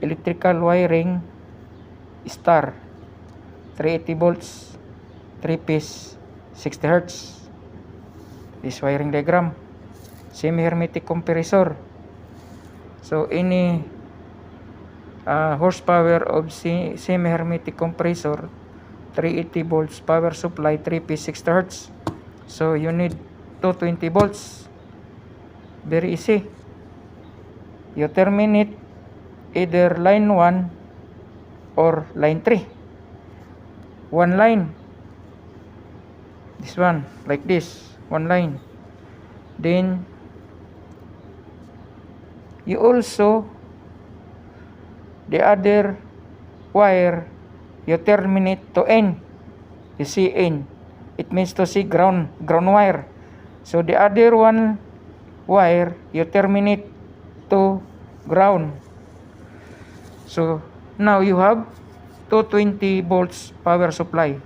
electrical wiring star 380 volts 3 piece 60 Hz. This wiring diagram. Semi-hermetic compressor. So any horsepower of semi-hermetic compressor, 380 volts power supply, 3 piece 60 Hz. So you need 220 volts. Very easy. You terminate either line 1 or line 3. One line. This one, like this. One line. Then you also, the other wire, you terminate to N. You see N. It means to see ground wire. So the other one wire, you terminate to ground. So now you have 220 volts power supply.